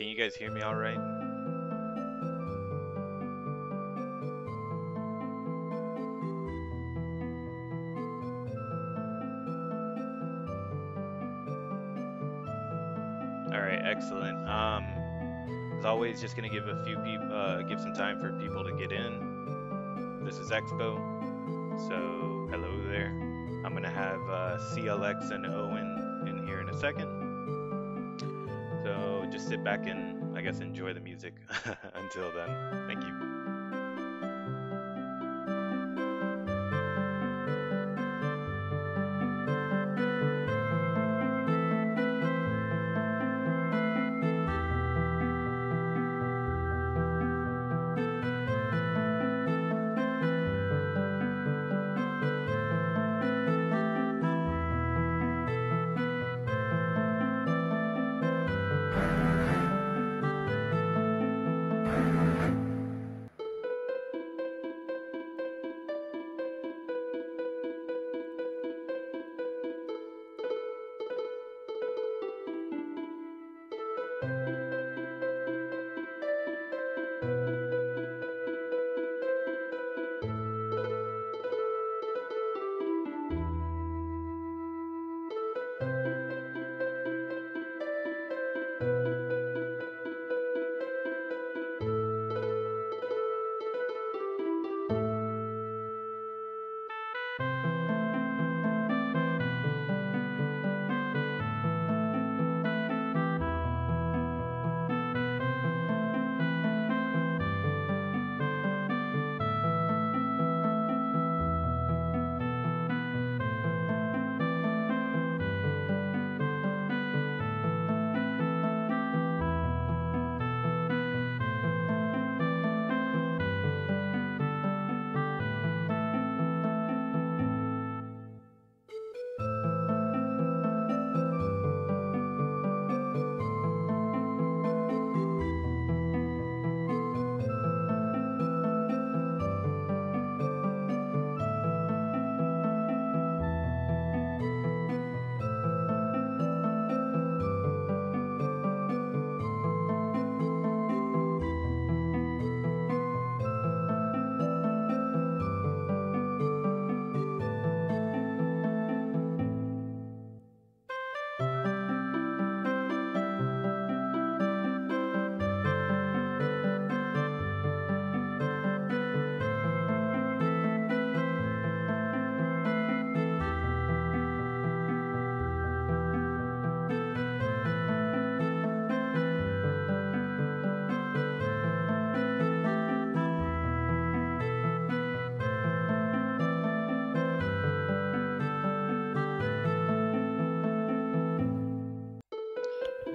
Can you guys hear me all right? All right, excellent. As always, just gonna give a few people, give some time for people to get in. This is Expo, so hello there. I'm gonna have CLX and Owyn in here in a second. So just sit back and I guess enjoy the music until then. Thank you.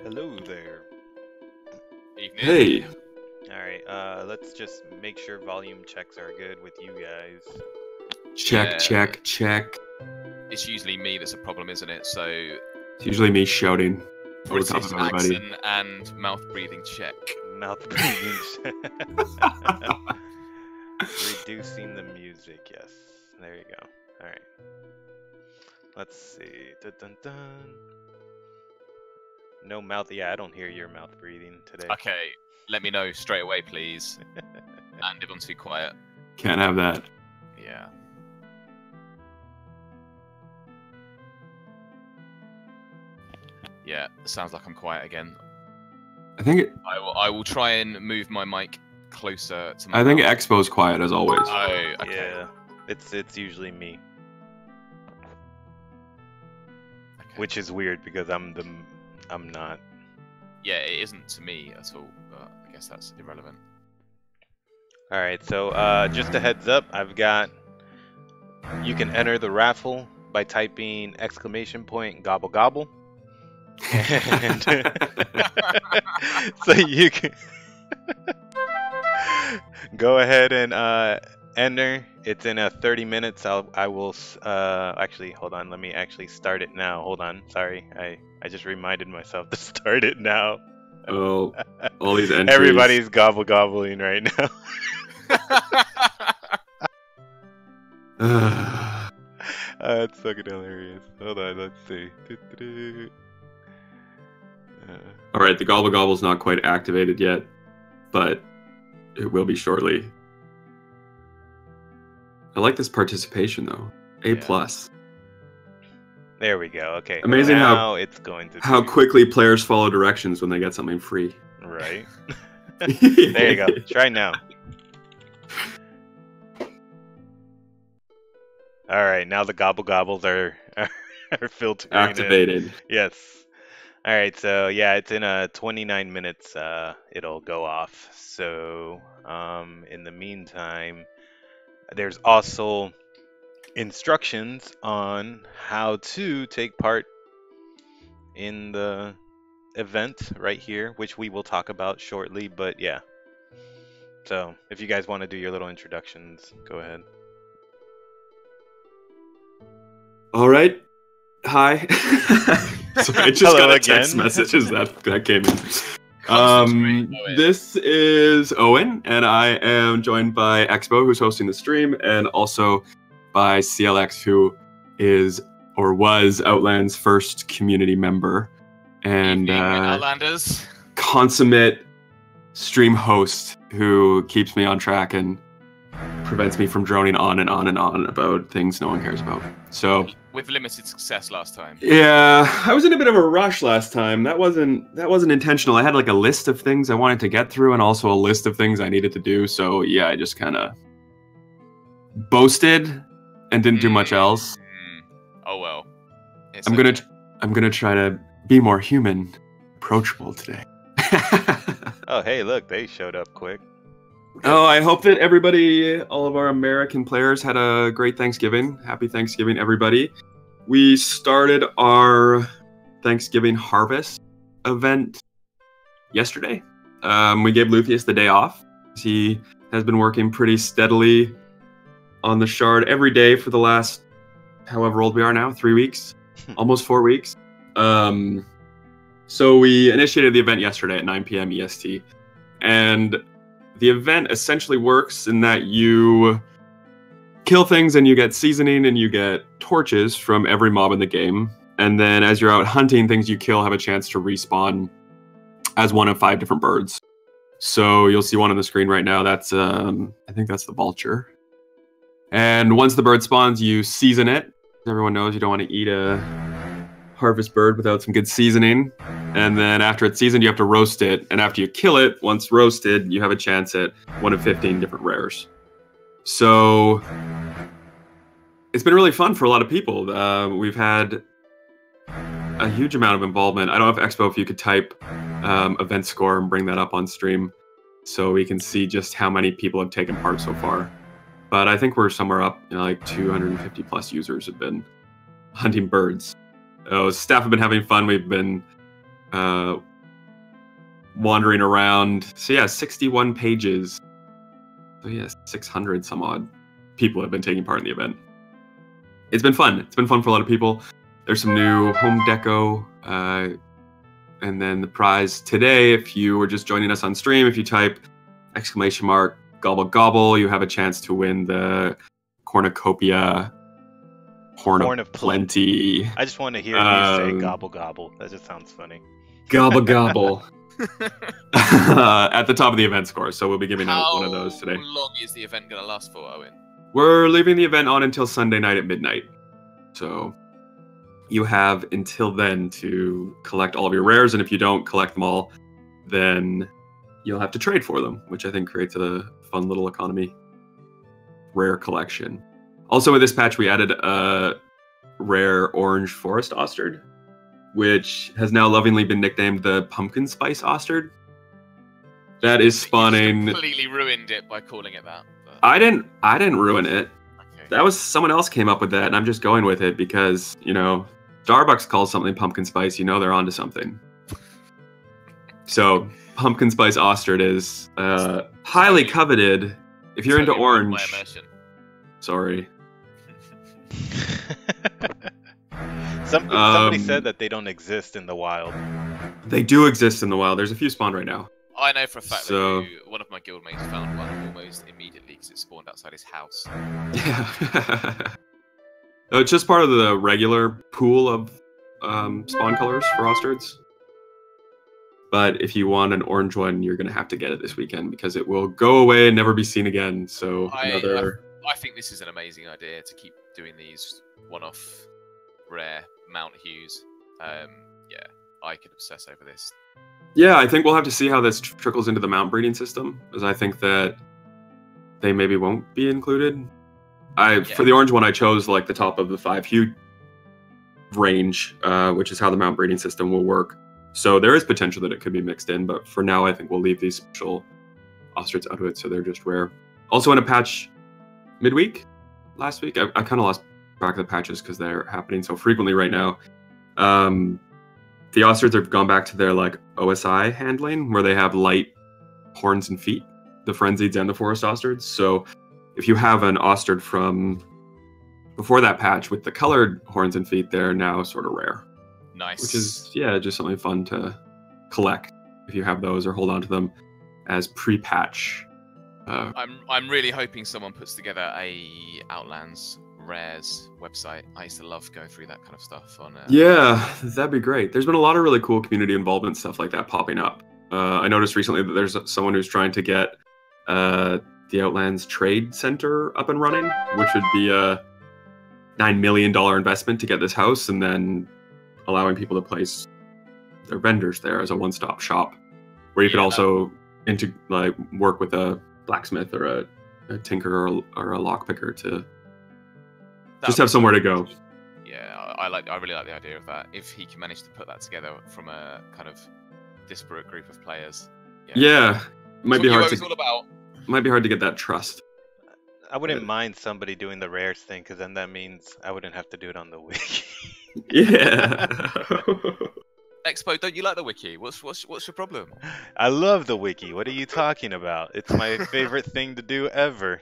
Hello there. Evening. Hey, All right, let's just make sure volume checks are good with you guys. check, Yeah. check, check. It's usually me that's a problem, isn't it? So It's usually me shouting over top British of everybody. accent and mouth breathing check. Mouth breathing. Reducing the music, yes. There you go. All right. Let's see. Dun, dun, dun. No mouth. Yeah, I don't hear your mouth breathing today. Okay, let me know straight away, please. And if I'm too quiet. Can't have that. Yeah. Yeah, it sounds like I'm quiet again. I think I will try and move my mic closer to my I think mouth. Expo's quiet as always. Oh, okay. Yeah, it's usually me, Okay. which is weird because I'm not. Yeah, it isn't to me at all, but I guess that's irrelevant. All right, so just a heads up, you can enter the raffle by typing ! gobble gobble. And so you can go ahead and enter. It's in 30 minutes. I will actually hold on. Let me actually start it now. Hold on. Sorry, I just reminded myself to start it now. Oh, all these entries. Everybody's gobble gobbling right now. Uh, That's fucking hilarious. Hold on, let's see. All right, the Gobble Gobble's not quite activated yet, but it will be shortly. I like this participation though. A+. Yeah. There we go. Okay. Amazing now it's going to how do... quickly players follow directions when they get something free. Right. There you go. Try now. All right. Now the Gobble Gobbles are filtering Activated. in. Yes. All right. So yeah, it's in 29 minutes. It'll go off. So in the meantime, there's also instructions on how to take part in the event right here, which we will talk about shortly. But yeah, so if you guys want to do your little introductions, go ahead. All right. Hi. Sorry, I just Hello got a again. text message that came in. This is Owyn, and I am joined by Expo, who's hosting the stream, and also by CLX, who is or was Outlands' first community member, and Outlanders. consummate stream host who keeps me on track and prevents me from droning on and on and on about things no one cares about. So with limited success last time. yeah, I was in a bit of a rush last time. That wasn't intentional. I had like a list of things I wanted to get through and also a list of things I needed to do. So yeah, I just kind of boasted and didn't do much else. Oh well. I'm gonna try to be more human, approachable today. Oh hey, look, they showed up quick. Oh, I hope that everybody, all of our American players, had a great Thanksgiving. Happy Thanksgiving, everybody. We started our Thanksgiving harvest event yesterday. We gave Luthien the day off. He has been working pretty steadily on the shard every day for the last, however old we are now, 3 weeks, almost 4 weeks. So we initiated the event yesterday at 9 p.m. EST. And the event essentially works in that you kill things and you get seasoning and you get torches from every mob in the game. And then as you're out hunting, things you kill have a chance to respawn as one of 5 different birds. So you'll see one on the screen right now. That's, I think that's the vulture. And once the bird spawns, you season it. Everyone knows you don't want to eat a harvest bird without some good seasoning. And then after it's seasoned, you have to roast it. And after you kill it, once roasted, you have a chance at one of 15 different rares. So it's been really fun for a lot of people. We've had a huge amount of involvement. I don't know if Expo, if you could type event score and bring that up on stream so we can see just how many people have taken part so far. But I think we're somewhere up, like 250 plus users have been hunting birds. Staff have been having fun. We've been wandering around. So yeah, 61 pages. So yeah, 600 some odd people have been taking part in the event. It's been fun. It's been fun for a lot of people. There's some new home deco. And then the prize today, if you were just joining us on stream, if you type !gobble gobble, you have a chance to win the cornucopia Horn of Plenty. I just want to hear you say gobble gobble. That just sounds funny. Gobble gobble. At the top of the event score, so we'll be giving out one of those today. How long is the event going to last for, Owyn? We're leaving the event on until Sunday night at midnight. So you have until then to collect all of your rares, and if you don't collect them all, then you'll have to trade for them, which I think creates a fun little economy. Rare collection. Also, with this patch, we added a rare orange forest ostrich, which has now lovingly been nicknamed the pumpkin spice ostrich. That is spawning. You completely ruined it by calling it that. But... I didn't ruin it. Okay. That was someone else came up with that, and I'm just going with it because, you know, Starbucks calls something pumpkin spice. You know they're onto something. So pumpkin spice ostrich is highly coveted. If you're into orange. Sorry. Somebody said that they don't exist in the wild. They do exist in the wild. There's a few spawned right now. I know for a fact that one of my guildmates found one almost immediately because it spawned outside his house. Yeah. No, it's just part of the regular pool of spawn colors for ostriches. But if you want an orange one, you're going to have to get it this weekend because it will go away and never be seen again. So I think this is an amazing idea to keep doing these one-off rare mount hues. Yeah, I could obsess over this. Yeah, I think we'll have to see how this trickles into the mount breeding system, because I think that they maybe won't be included. For the orange one, I chose like the top of the 5 hue range, which is how the mount breeding system will work. So there is potential that it could be mixed in, but for now, I think we'll leave these special ostriches out of it, so they're just rare. Also, in a patch midweek last week, I kind of lost track of the patches because they're happening so frequently right now. The ostriches have gone back to their like OSI handling, where they have light horns and feet, the frenzieds and the forest ostriches. So if you have an ostrich from before that patch with the colored horns and feet, they're now sort of rare. Nice. Which is, yeah, just something fun to collect if you have those, or hold on to them as pre-patch. I'm really hoping someone puts together a Outlands rares website. I used to love going through that kind of stuff on. Yeah, that'd be great. There's been a lot of really cool community involvement stuff like that popping up. I noticed recently that there's someone who's trying to get the Outlands Trade Center up and running, which would be a $9 million investment to get this house, and then allowing people to place their vendors there as a one-stop shop, where you could also work with a blacksmith or a tinker or a lockpicker to just have somewhere to go. Yeah, I really like the idea of that. If he can manage to put that together from a kind of disparate group of players. Yeah, might be hard to get that trust. I wouldn't mind somebody doing the rares thing, because then that means I wouldn't have to do it on the wiki. Yeah. Expo, don't you like the wiki? What's your problem? I love the wiki. What are you talking about? It's my favorite thing to do ever.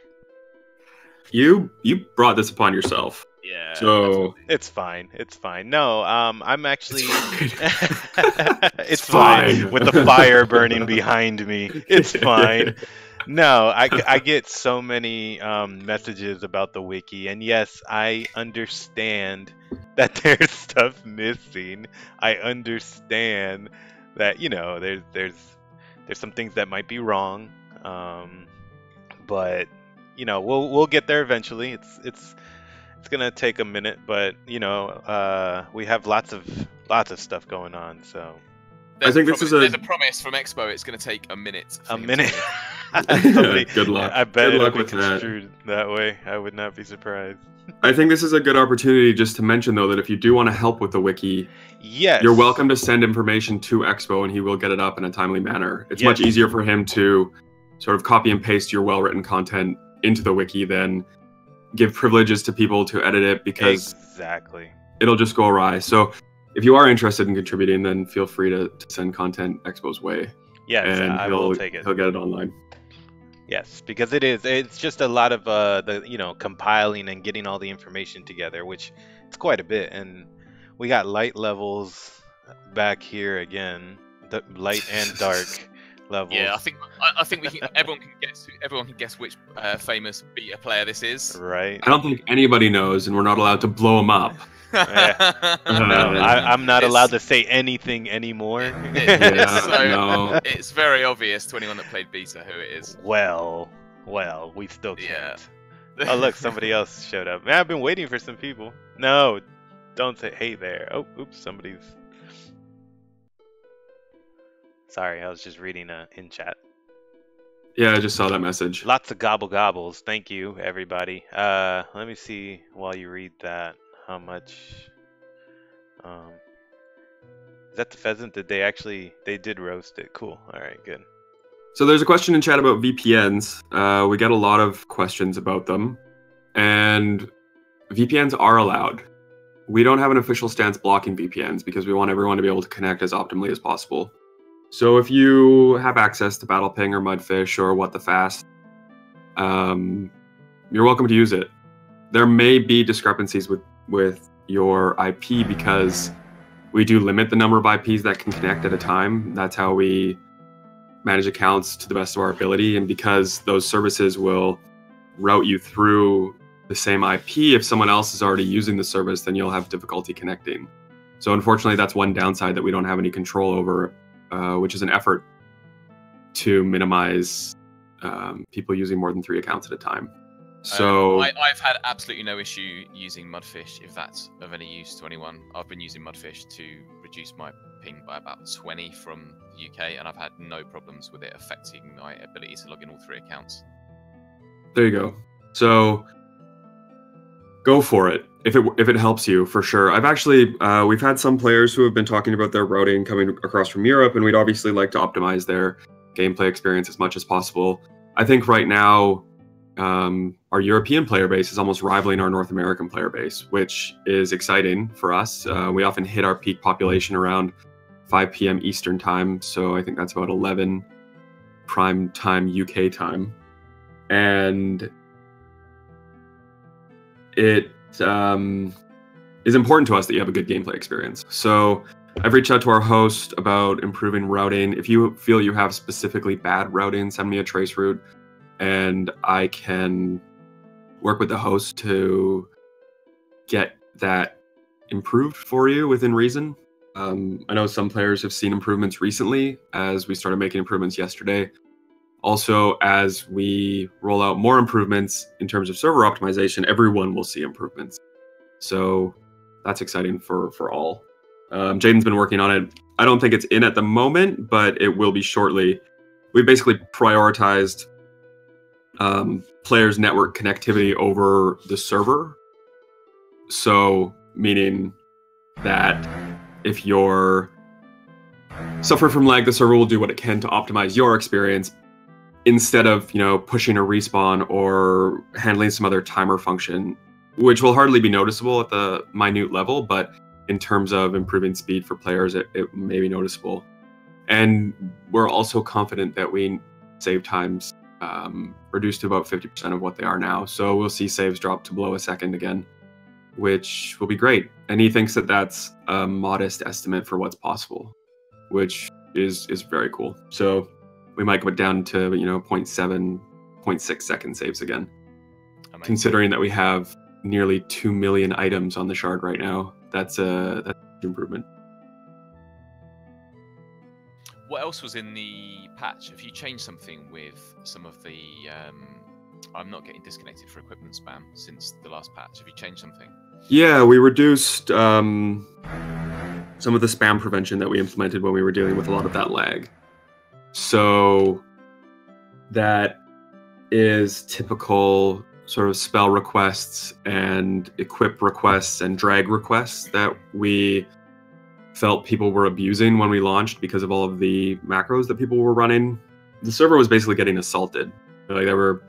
You brought this upon yourself. Yeah. So it's fine. It's fine. No, I'm actually. It's fine with the fire burning behind me. It's fine. No, I get so many messages about the wiki, and yes, I understand that there's stuff missing. I understand that, you know, there's some things that might be wrong, but you know, we'll get there eventually. It's gonna take a minute, but you know, we have lots of stuff going on, so. There's a promise from Expo. It's going to take a minute. A minute. Good luck. I bet good it'll luck be with construed that way. I would not be surprised. I think this is a good opportunity just to mention, though, that if you do want to help with the wiki, yes, you're welcome to send information to Expo, and he will get it up in a timely manner. It's much easier for him to sort of copy and paste your well-written content into the wiki than give privileges to people to edit it, because exactly, it'll just go awry. So if you are interested in contributing, then feel free to send content Expo's way. Yes, and I will take it. He'll get it online. Yes, because it's just a lot of the, you know, compiling and getting all the information together, which it's quite a bit. And we got light levels back here again, the light and dark levels. Yeah, I think we can, everyone can guess which famous beta player this is. Right. I don't think anybody knows, and we're not allowed to blow him up. No, I'm not allowed to say anything anymore. No. It's very obvious to anyone that played beta who it is. Well, we still can't. Oh, look, somebody else showed up. Man, I've been waiting for some people. No, don't say hey there. Oh, oops, somebody's. Sorry, I was just reading in chat. Yeah, I just saw that message. Lots of gobbles. Thank you, everybody. Let me see while you read that. How much? Is that the pheasant? They did roast it? Cool. All right, good. So there's a question in chat about VPNs. We get a lot of questions about them, and VPNs are allowed. We don't have an official stance blocking VPNs because we want everyone to be able to connect as optimally as possible. So if you have access to Battle Ping or Mudfish or What the Fast, you're welcome to use it. There may be discrepancies with your IP because we do limit the number of IPs that can connect at a time. That's how we manage accounts to the best of our ability. And because those services will route you through the same IP, if someone else is already using the service, then you'll have difficulty connecting. So unfortunately, that's one downside that we don't have any control over which is an effort to minimize people using more than 3 accounts at a time. So I've had absolutely no issue using Mudfish, if that's of any use to anyone. I've been using Mudfish to reduce my ping by about 20 from the UK, and I've had no problems with it affecting my ability to log in all 3 accounts. there you go. So go for it if it helps you, for sure. I've actually we've had some players who have been talking about their routing coming across from Europe, and we'd obviously like to optimize their gameplay experience as much as possible. I think right now our European player base is almost rivaling our North American player base, which is exciting for us. We often hit our peak population around 5 p.m. Eastern time, so I think that's about 11 prime time UK time. And it is important to us that you have a good gameplay experience. So I've reached out to our host about improving routing. If you feel you have specifically bad routing, send me a trace route, and I can work with the host to get that improved for you within reason. I know some players have seen improvements recently as we started making improvements yesterday. Also, as we roll out more improvements in terms of server optimization, everyone will see improvements. So that's exciting for all. Jaden's been working on it. I don't think it's in at the moment, but it will be shortly. We basically prioritized players' network connectivity over the server. So, meaning that if you're suffering from lag, the server will do what it can to optimize your experience instead of, pushing a respawn or handling some other timer function, which will hardly be noticeable at the minute level, but in terms of improving speed for players, it may be noticeable. And we're also confident that we save times reduced to about 50% of what they are now. So we'll see saves drop to below a second again, which will be great. And he thinks that that's a modest estimate for what's possible, which is very cool. So we might go down to 0.7, 0.6 second saves again. Amazing. Considering that we have nearly 2 million items on the shard right now, that's an improvement. What else was in the patch? Have you changed something with some of the... I'm not getting disconnected for equipment spam since the last patch. Have you changed something? Yeah, we reduced some of the spam prevention that we implemented when we were dealing with a lot of that lag. So that is typical sort of spell requests and equip requests and drag requests that we felt people were abusing when we launched because of all of the macros that people were running. The server was basically getting assaulted. Like, there were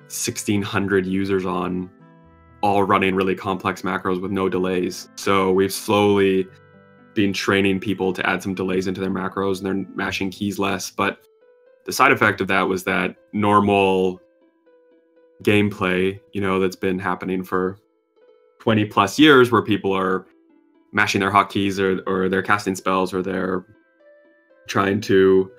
1,600 users on, all running really complex macros with no delays. So we've slowly been training people to add some delays into their macros, and they're mashing keys less. But the side effect of that was that normal gameplay, that's been happening for 20 plus years, where people are mashing their hotkeys or they're casting spells or they're trying to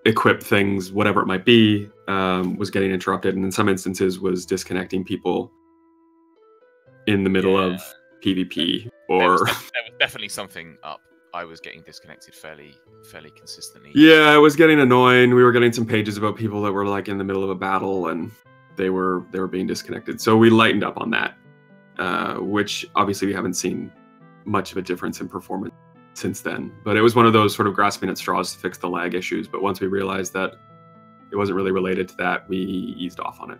equip things, whatever it might be, was getting interrupted, and in some instances was disconnecting people in the middle of PvP. Or there was definitely something up. I was getting disconnected fairly consistently. Yeah, it was getting annoying. We were getting some pages about people that were like in the middle of a battle and they were being disconnected. So we lightened up on that, which obviously we haven't seen much of a difference in performance since then. But it was one of those sort of grasping at straws to fix the lag issues. But once we realized that it wasn't really related to that, we eased off on it.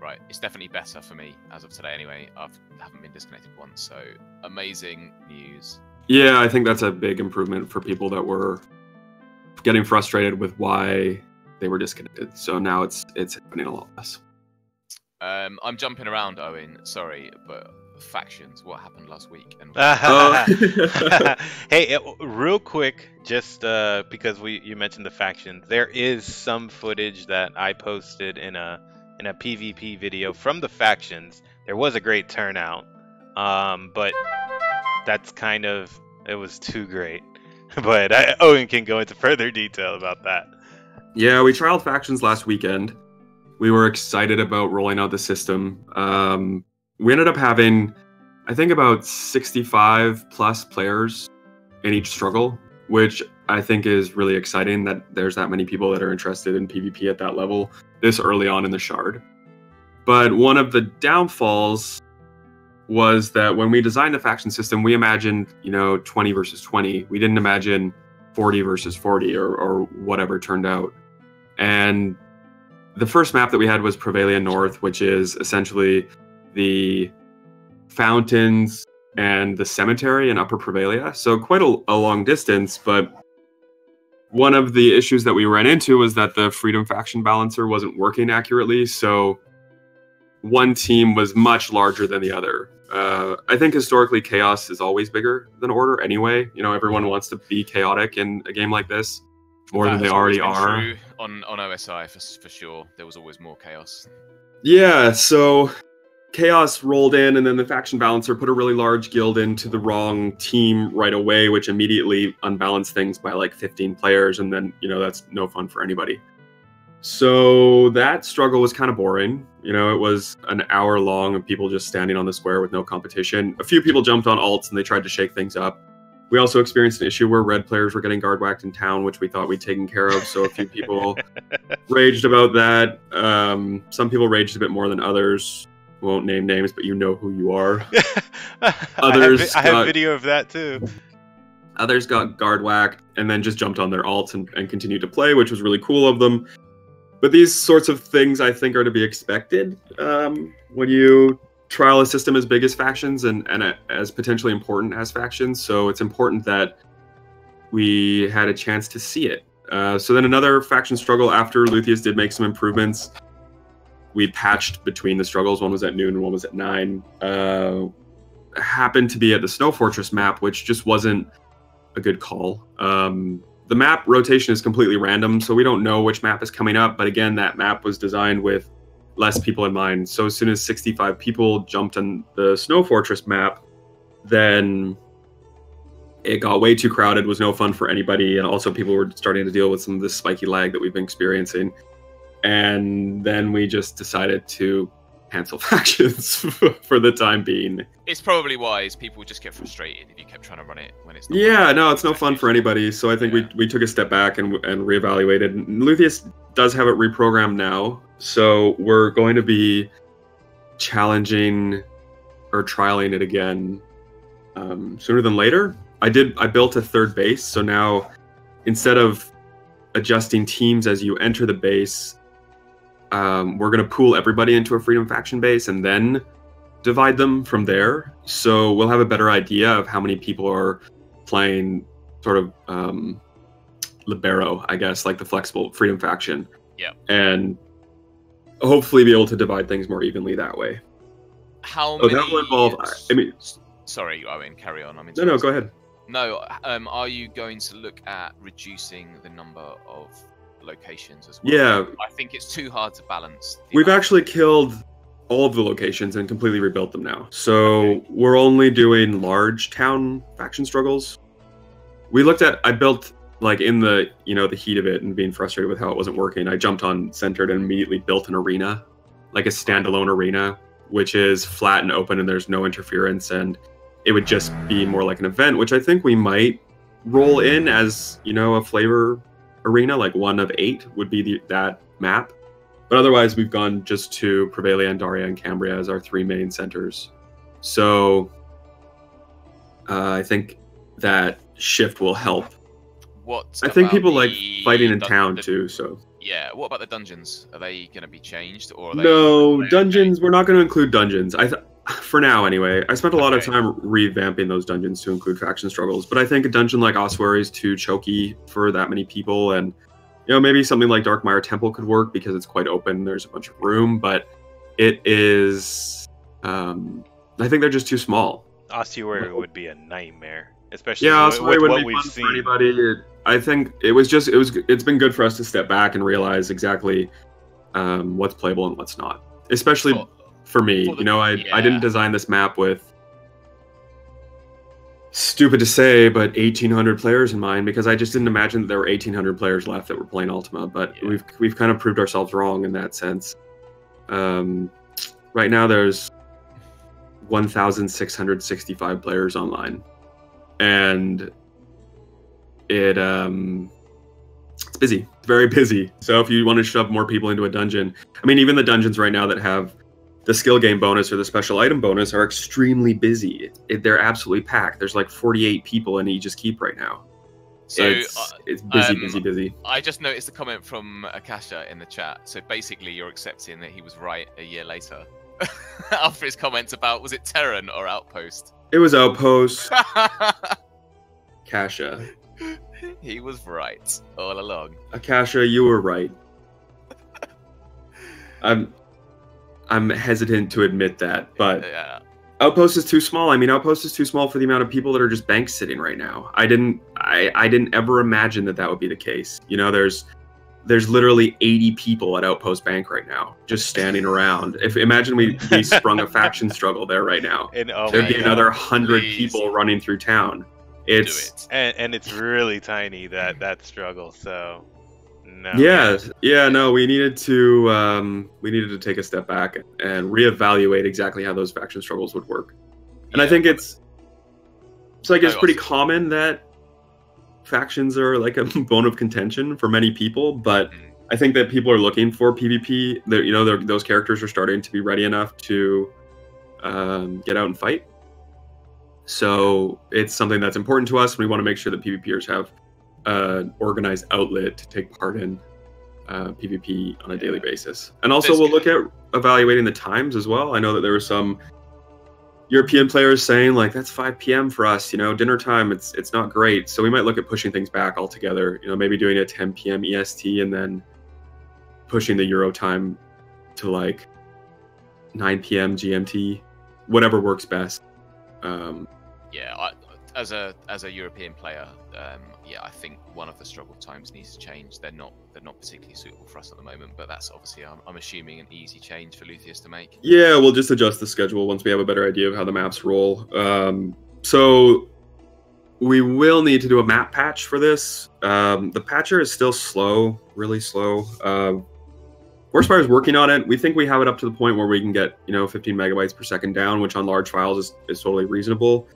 Right, it's definitely better for me as of today anyway. I haven't been disconnected once, so amazing news. Yeah, I think that's a big improvement for people that were getting frustrated with why they were disconnected. So now it's happening a lot less. I'm jumping around, Owyn. Sorry, but factions. What happened last week? And Hey, real quick, just because you mentioned the factions, there is some footage that I posted in a PvP video from the factions. There was a great turnout, but that's it was too great. But Owen can go into further detail about that. Yeah, we trialed factions last weekend. We were excited about rolling out the system. We ended up having, I think, about 65 plus players in each struggle, which I think is really exciting that there's that many people that are interested in PvP at that level this early on in the Shard. But one of the downfalls was that when we designed the faction system, we imagined, 20 versus 20. We didn't imagine 40 versus 40 or whatever turned out. And the first map that we had was Prevalia North, which is essentially the fountains and the cemetery in Upper Prevalia. So quite a long distance, but one of the issues that we ran into was that the Freedom faction balancer wasn't working accurately, so one team was much larger than the other. I think historically Chaos is always bigger than Order anyway. Everyone wants to be chaotic in a game like this more than they already are. True. On OSI, for sure, there was always more Chaos. Yeah, so Chaos rolled in, and then the faction balancer put a really large guild into the wrong team right away, which immediately unbalanced things by like 15 players, and then, that's no fun for anybody. So that struggle was kind of boring. It was an hour long of people just standing on the square with no competition. A few people jumped on alts and they tried to shake things up. We also experienced an issue where red players were getting guard whacked in town, which we thought we'd taken care of. So a few people raged about that. Some people raged a bit more than others. Won't name names, but you know who you are. Others I have video of that too. Others got guard whacked and then just jumped on their alts and continued to play, which was really cool of them. But these sorts of things, I think, are to be expected when you trial a system as big as factions and as potentially important as factions. So it's important that we had a chance to see it. So then another faction struggle after Luthien did make some improvements. We patched between the struggles. One was at noon and one was at 9. Happened to be at the Snow Fortress map, which just wasn't a good call. The map rotation is completely random, so we don't know which map is coming up. But again, that map was designed with less people in mind. So as soon as 65 people jumped on the Snow Fortress map, then it got way too crowded, was no fun for anybody. And also people were starting to deal with some of this spiky lag that we've been experiencing. And then we just decided to cancel factions for the time being. It's probably wise. People just get frustrated if you kept trying to run it when it's not. Yeah, no, it's no fun for anybody. So I think we took a step back and reevaluated. Luthien does have it reprogrammed now. So we're going to be challenging or trialing it again sooner than later. I built a third base. So now instead of adjusting teams as you enter the base, we're going to pool everybody into a Freedom faction base and then divide them from there. So we'll have a better idea of how many people are playing sort of Libero, I guess, like the flexible Freedom faction. Yeah. And hopefully be able to divide things more evenly that way. How many... that will involve... Sorry, Owen, carry on. No, go ahead. No, are you going to look at reducing the number of locations as well? Yeah. I think it's too hard to balance. We've actually killed all of the locations and completely rebuilt them now. So we're only doing large town faction struggles. I built, like, in the, the heat of it and being frustrated with how it wasn't working, I jumped on Centered and immediately built an arena, like a standalone arena, which is flat and open and there's no interference, and it would just be more like an event, which I think we might roll in as, a flavor arena, like 1 of 8 would be that map. But otherwise, we've gone just to Prevalia and Daria and Cambria as our 3 main centers. So I think that shift will help. I think people like fighting in town too, so... Yeah, what about the dungeons? Are they going to be changed? Or No, dungeons, we're not going to include dungeons. For now, anyway. I spent a lot of time revamping those dungeons to include faction struggles, but I think a dungeon like Ossuary is too choky for that many people, and maybe something like Darkmire Temple could work because it's quite open, there's a bunch of room, but it is... I think they're just too small. Ossuary would be a nightmare, especially Ossuary with wouldn't what be we've fun seen. for anybody. I think it's been good for us to step back and realize exactly what's playable and what's not, especially for me. I didn't design this map with, stupid to say, but 1,800 players in mind, because I just didn't imagine that there were 1,800 players left that were playing Ultima, but we've kind of proved ourselves wrong in that sense. Right now there's 1,665 players online, and it's busy. It's very busy. So if you want to shove more people into a dungeon, I mean, even the dungeons right now that have the skill game bonus or the special item bonus are extremely busy. They're absolutely packed. There's like 48 people in Aegis Keep right now. So it's busy, busy. I just noticed a comment from Akasha in the chat. So basically, you're accepting that he was right a year later after his comments about, was it Terran or Outpost? It was Outpost. Akasha. He was right all along. Akasha, you were right. I'm hesitant to admit that, but Yeah. Outpost is too small. I mean, Outpost is too small for the amount of people that are just bank sitting right now. I didn't ever imagine that would be the case. You know, there's literally 80 people at Outpost Bank right now, just standing around. Imagine we sprung a faction struggle there right now. And there'd be another 100 people running through town. And it's really tiny, that struggle. So no. Yeah. No, we needed to take a step back and reevaluate exactly how those faction struggles would work. And I think it's pretty common that factions are like a bone of contention for many people, but I think that people are looking for PvP. Those characters are starting to be ready enough to get out and fight. So it's something that's important to us. We want to make sure that PvPers have an organized outlet to take part in PvP on a daily basis. And also we'll look at evaluating the times as well. I know that there were some European players saying like, that's 5 p.m. for us, dinner time, it's not great. So we might look at pushing things back altogether, maybe doing a 10 p.m. EST and then pushing the Euro time to like 9 p.m. GMT, whatever works best. As a European player, I think one of the struggle times needs to change. They're not particularly suitable for us at the moment, but that's obviously I'm assuming an easy change for Luthien to make. Yeah, we'll just adjust the schedule once we have a better idea of how the maps roll. So we will need to do a map patch for this. The patcher is still slow, really slow. Horsepower is working on it. We think we have it up to the point where we can get 15 megabytes per second down, which on large files is totally reasonable.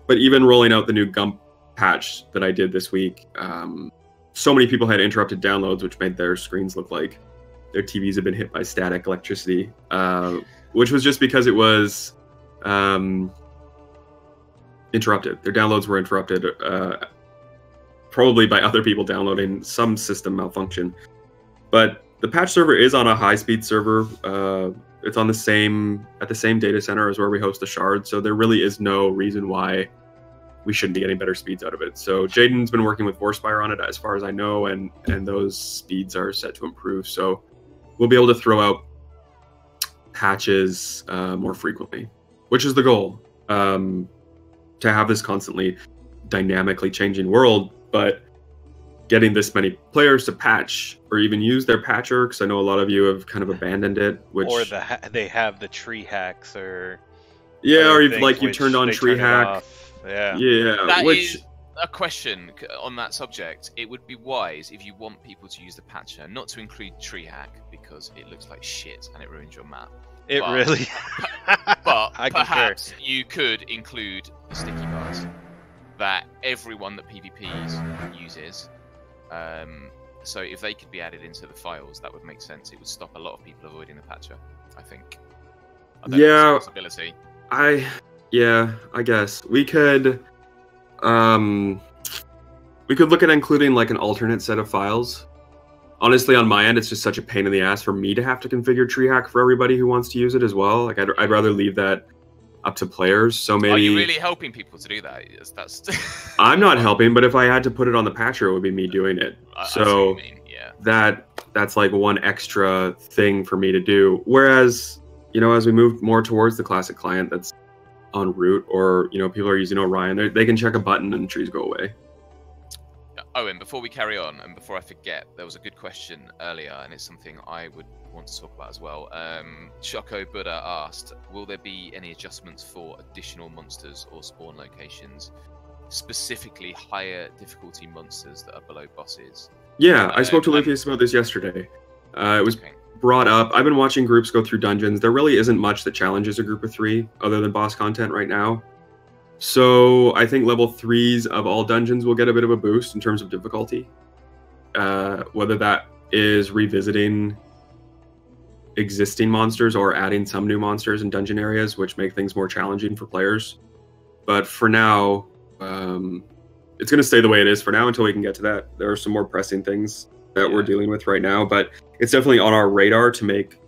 But even rolling out the new GUMP patch that I did this week, so many people had interrupted downloads, which made their screens look like their TVs had been hit by static electricity, which was just because it was interrupted. Their downloads were interrupted, probably by other people downloading some system malfunction. But the patch server is on a high-speed server. It's on at the same data center as where we host the shard, so there really is no reason why we shouldn't be getting better speeds out of it. So Jaden's been working with Vorspire on it, as far as I know, and those speeds are set to improve. So we'll be able to throw out patches more frequently, which is the goal, to have this constantly dynamically changing world, but getting this many players to patch or even use their patcher, because I know a lot of you have kind of abandoned it. Or they have the tree hacks or... Yeah, or you turned on tree hack. Yeah. That is a question on that subject. It would be wise if you want people to use the patcher, not to include tree hack, because it looks like shit and it ruins your map. But perhaps you could include the sticky bars that everyone that PvPs uses. So if they could be added into the files, that would make sense. It would stop a lot of people avoiding the patcher, I think. I guess we could look at including like an alternate set of files. Honestly, on my end, it's just such a pain in the ass for me to have to configure tree hack for everybody who wants to use it as well. Like I'd rather leave that up to players. So maybe... Are you really helping people to do that? That's I'm not helping, but if I had to put it on the patcher, it would be me doing it. So that's like one extra thing for me to do. Whereas, as we move more towards the classic client that's on root, or people are using Orion, they can check a button and trees go away. Owyn, before we carry on and before I forget, there was a good question earlier, and it's something I would want to talk about as well. Choco Buddha asked, will there be any adjustments for additional monsters or spawn locations, specifically higher difficulty monsters that are below bosses? Yeah, I spoke to Luthien about this yesterday. It was brought up. I've been watching groups go through dungeons. There really isn't much that challenges a group of 3 other than boss content right now. So I think level 3s of all dungeons will get a bit of a boost in terms of difficulty. Whether that is revisiting existing monsters or adding some new monsters in dungeon areas, which make things more challenging for players. But for now, it's going to stay the way it is for now until we can get to that. There are some more pressing things that we're dealing with right now, but it's definitely on our radar to make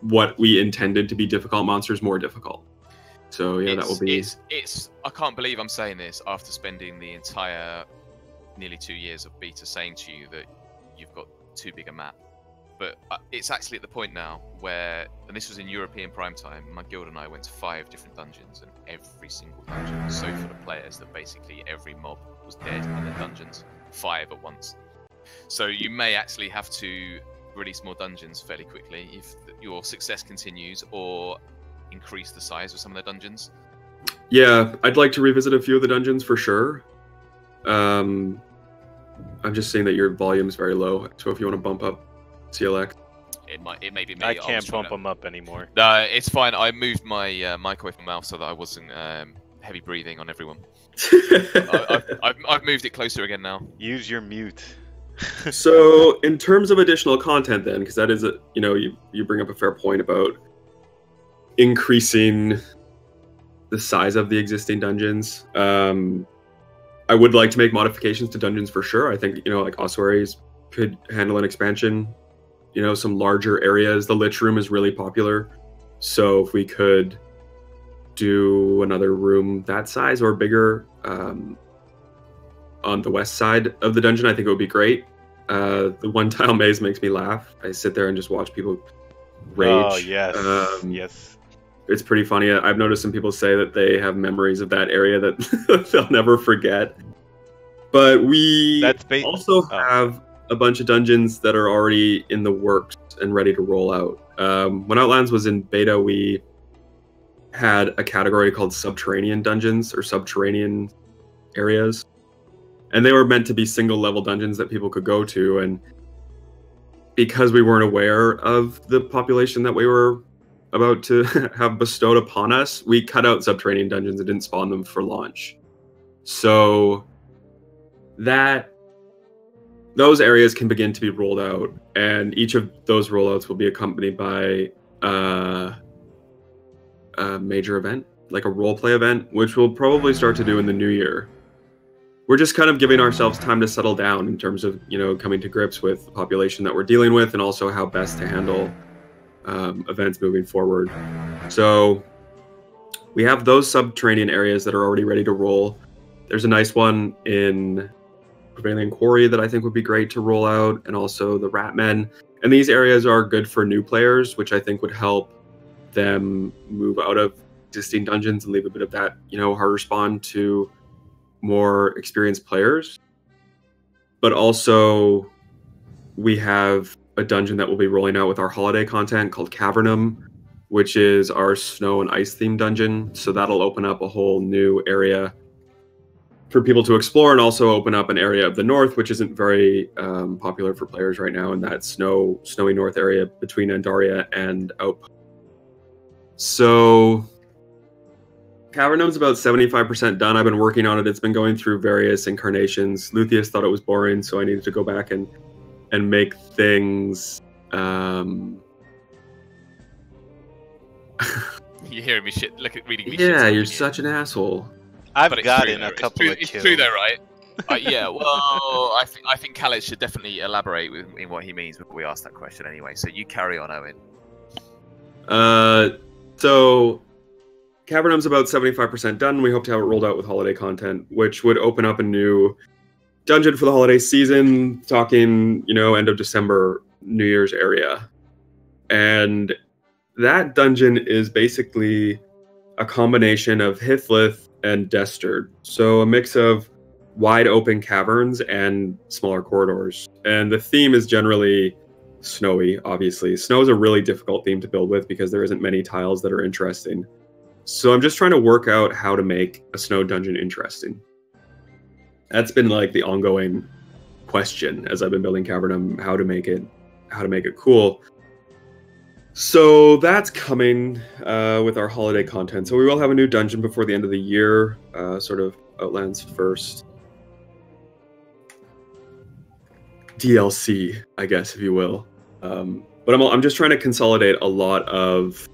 what we intended to be difficult monsters more difficult. So yeah, that will be. It's. I can't believe I'm saying this after spending the entire nearly 2 years of beta saying to you that you've got too big a map. But it's actually at the point now where, and this was in European prime time, my guild and I went to 5 different dungeons, and every single dungeon was so full of players that basically every mob was dead in the dungeons, 5 at once. So you may actually have to release more dungeons fairly quickly if your success continues, or increase the size of some of the dungeons. Yeah, I'd like to revisit a few of the dungeons for sure. I'm just seeing that your volume is very low, so if you want to bump up CLX. It may be me. I can't bump them up anymore. No, it's fine. I moved my mic away from my mouth so that I wasn't heavy breathing on everyone. I've moved it closer again now. Use your mute. So, in terms of additional content, then, because that is you bring up a fair point about increasing the size of the existing dungeons. I would like to make modifications to dungeons for sure. I think like ossuaries could handle an expansion. Some larger areas. The Lich Room is really popular, so if we could do another room that size or bigger on the west side of the dungeon, I think it would be great. The one-tile maze makes me laugh. I sit there and just watch people rage. Oh, yes. Yes. It's pretty funny. I've noticed some people say that they have memories of that area that they'll never forget. But we also have a bunch of dungeons that are already in the works and ready to roll out. When Outlands was in beta, we had a category called subterranean dungeons or subterranean areas. And they were meant to be single-level dungeons that people could go to. And because we weren't aware of the population that we were about to have bestowed upon us, we cut out subterranean dungeons and didn't spawn them for launch. So those areas can begin to be rolled out, and each of those rollouts will be accompanied by a major event, like a roleplay event, which we'll probably start to do in the new year. We're just kind of giving ourselves time to settle down in terms of, coming to grips with the population that we're dealing with, and also how best to handle events moving forward. So we have those subterranean areas that are already ready to roll. There's a nice one in Prevailing Quarry that I think would be great to roll out, and also the Ratmen. And these areas are good for new players, which I think would help them move out of existing dungeons and leave a bit of that, harder spawn to more experienced players. But also we have a dungeon that will be rolling out with our holiday content called Cavernum, which is our snow and ice themed dungeon. So that'll open up a whole new area for people to explore, and also open up an area of the north, which isn't very popular for players right now, in that snowy north area between Andaria and Outpost. So Cavernum's about 75% done. I've been working on it. It's been going through various incarnations. Luthien thought it was boring, so I needed to go back and make things. You're hearing me shit. Look at reading me. Yeah, you're such an asshole. I've gotten a couple of kills. It's true though, right? Yeah, well, I think Khaled should definitely elaborate in what he means before we ask that question anyway. So you carry on, Owyn. So Cavernum's about 75% done. We hope to have it rolled out with holiday content, which would open up a new dungeon for the holiday season, talking, end of December, New Year's area. And that dungeon is basically a combination of Hithlith and Destard. So a mix of wide open caverns and smaller corridors. And the theme is generally snowy, obviously. Snow is a really difficult theme to build with because there isn't many tiles that are interesting. So I'm just trying to work out how to make a snow dungeon interesting. That's been like the ongoing question as I've been building Cavernum, how to make it cool. So that's coming with our holiday content. So we will have a new dungeon before the end of the year, sort of Outlands first DLC, I guess, if you will. But I'm just trying to consolidate a lot of.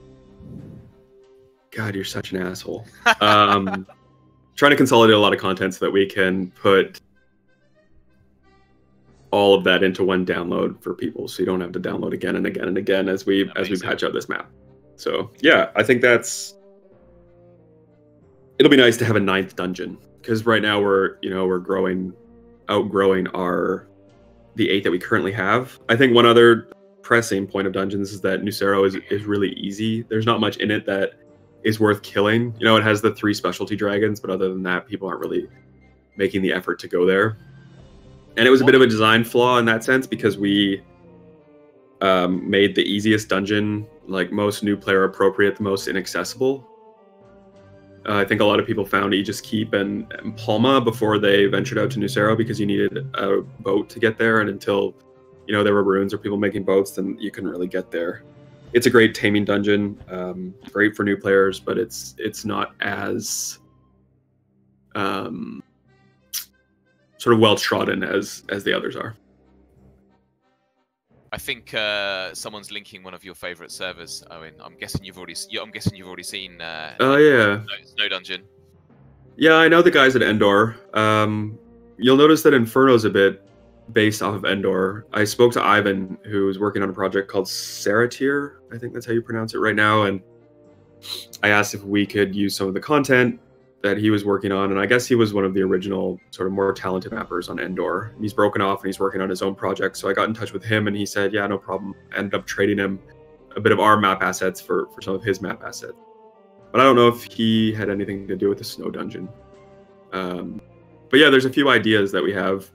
God, you're such an asshole. Trying to consolidate a lot of content so that we can put all of that into one download for people, so you don't have to download again and again and again as we patch out this map. So yeah, I think it'll be nice to have a 9th dungeon, because right now we're outgrowing the 8 that we currently have. I think one other pressing point of dungeons is that Nucero is really easy. There's not much in it that is worth killing. It has the 3 specialty dragons, but other than that, people aren't really making the effort to go there. And it was a bit of a design flaw in that sense, because we made the easiest dungeon, like most new player appropriate, the most inaccessible. I think a lot of people found Aegis Keep and Palma before they ventured out to Nucero, because you needed a boat to get there, and until there were ruins or people making boats, then you couldn't really get there. It's a great taming dungeon, great for new players, but it's not as sort of well trodden as the others are. I think someone's linking one of your favorite servers, Owen. I'm guessing you've already seen. Oh yeah. Snow Dungeon. Yeah, I know the guys at Endor. You'll notice that Inferno's a bit based off of Endor. I spoke to Ivan, who's working on a project called Saratir. I think that's how you pronounce it right now. And I asked if we could use some of the content that he was working on, and I guess he was one of the original sort of more talented mappers on Endor. He's broken off and he's working on his own project, so I got in touch with him and he said, yeah, no problem. Ended up trading him a bit of our map assets for some of his map assets. But I don't know if he had anything to do with the Snow Dungeon. But yeah, there's a few ideas that we have.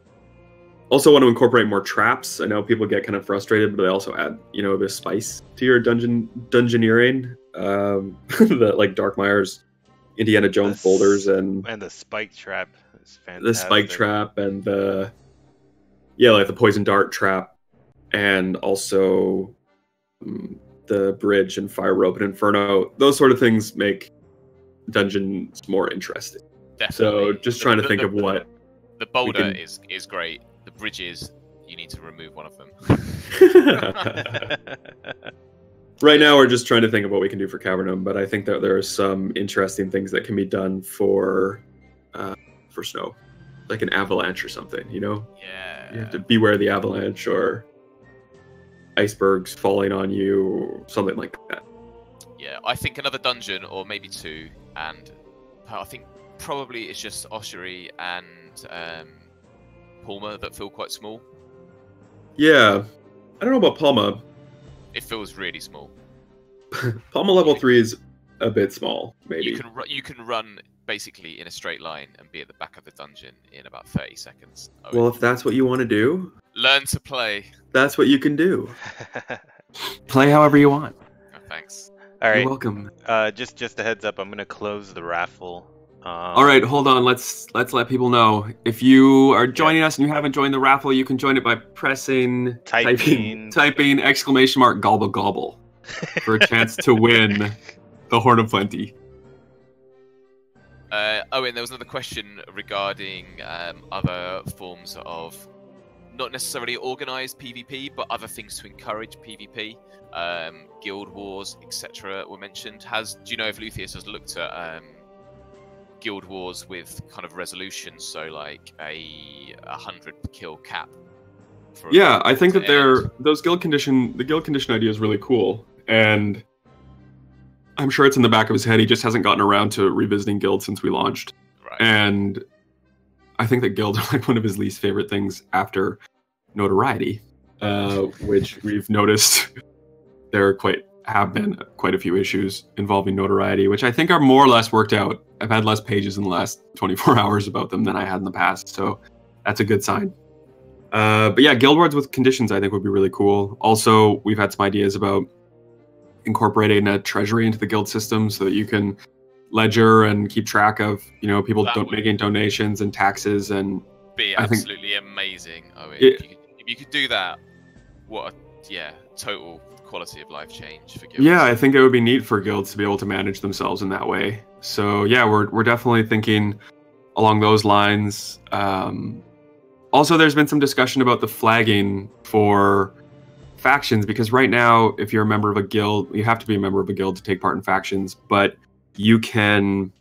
Also want to incorporate more traps. I know people get kind of frustrated, but they also add, the spice to your dungeoneering. The like Darkmire's Indiana Jones boulders and the spike trap is fantastic. The spike trap and like the poison dart trap, and also the bridge and fire rope and Inferno. Those sort of things make dungeons more interesting. Definitely. So just trying to think of what the boulder is great. The bridges, you need to remove one of them. Right now, we're just trying to think of what we can do for Cavernum, but I think that there are some interesting things that can be done for snow, like an avalanche or something. Yeah. You have to beware the avalanche or icebergs falling on you or something like that. Yeah, I think another dungeon or maybe 2, and I think probably it's just Oshery and Palma that feel quite small. Yeah, I don't know about Palma. It feels really small. Palma level 3 is a bit small, maybe. You can run basically in a straight line and be at the back of the dungeon in about 30 seconds. Well, if that's what you want to do, learn to play. That's what you can do. Play however you want. Oh, thanks. All right. You're welcome. Just a heads up. I'm gonna close the raffle. All right, hold on. Let's let people know. If you are joining us and you haven't joined the raffle, you can join it by pressing typing !! gobble gobble for a chance to win the Horn of Plenty. Owen, there was another question regarding other forms of not necessarily organized PvP, but other things to encourage PvP. Guild wars, etc. were mentioned. Do you know if Luthien has looked at guild wars with kind of resolutions, so like a 100 kill cap? Yeah, I think that the guild condition idea is really cool, and I'm sure it's in the back of his head. He just hasn't gotten around to revisiting guild since we launched. Right. And I think that guilds are like one of his least favorite things after notoriety, which we've noticed have been quite a few issues involving notoriety, which I think are more or less worked out. I've had less pages in the last 24 hours about them than I had in the past, so that's a good sign. But yeah, guild wars with conditions I think would be really cool. Also, we've had some ideas about incorporating a treasury into the guild system so that you can ledger and keep track of people making donations and taxes, and be absolutely amazing. If you could do that, what total quality of life change for guilds. Yeah, I think it would be neat for guilds to be able to manage themselves in that way. So yeah, we're definitely thinking along those lines. Also, there's been some discussion about the flagging for factions, because right now, if you're a member of a guild, you have to be a member of a guild to take part in factions, but you can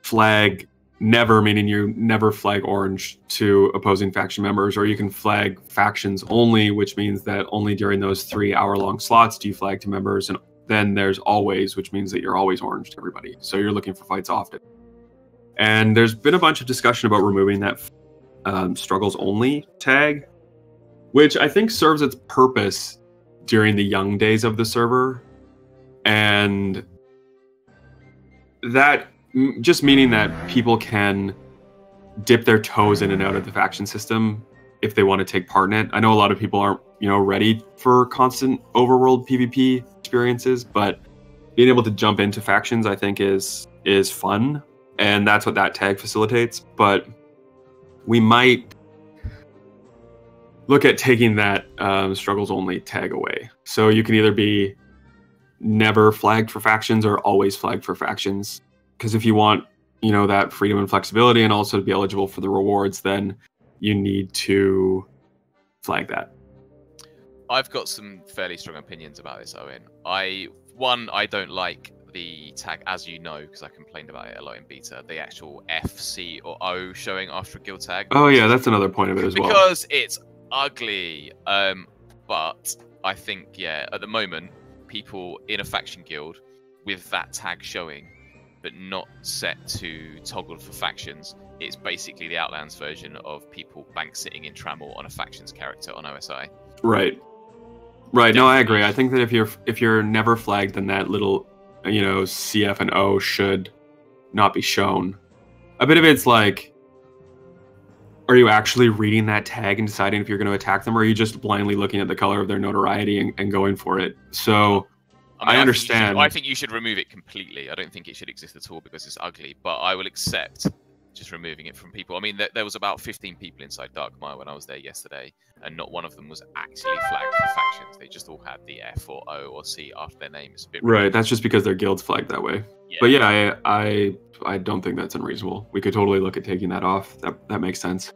flag never, meaning you never flag orange to opposing faction members, or you can flag factions only, which means that only during those 3-hour-long slots do you flag to members, and then there's always, which means that you're always orange to everybody. So you're looking for fights often. And there's been a bunch of discussion about removing that struggles only tag, which I think serves its purpose during the young days of the server. And that just meaning that people can dip their toes in and out of the faction system if they want to take part in it. I know a lot of people aren't, ready for constant overworld PvP experiences, but being able to jump into factions, I think, is fun, and that's what that tag facilitates. But we might look at taking that struggles only tag away. So you can either be never flagged for factions or always flagged for factions. Because if you want, that freedom and flexibility and also to be eligible for the rewards, then you need to flag that. I've got some fairly strong opinions about this, Owen. I don't like the tag, as you know, because I complained about it a lot in beta, the actual F, C, or O showing after a guild tag. Oh yeah, that's another point of it as well. Because it's ugly. But I think, at the moment, people in a faction guild with that tag showing, but not set to toggle for factions, it's basically the Outlands version of people bank sitting in Trammel on a factions character on OSI. Right. No, I agree. I think that if you're never flagged, then that little, CF and O should not be shown. A bit of it's like, are you actually reading that tag and deciding if you're going to attack them, or are you just blindly looking at the color of their notoriety and going for it? So I understand. I think you should remove it completely. I don't think it should exist at all because it's ugly, but I will accept just removing it from people. I mean, there was about 15 people inside Darkmire when I was there yesterday, and not one of them was actually flagged for factions. They just all had the F or O or C after their name. It's a bit right, that's just because their guild's flagged that way. Yeah. But yeah, I don't think that's unreasonable. We could totally look at taking that off. That makes sense.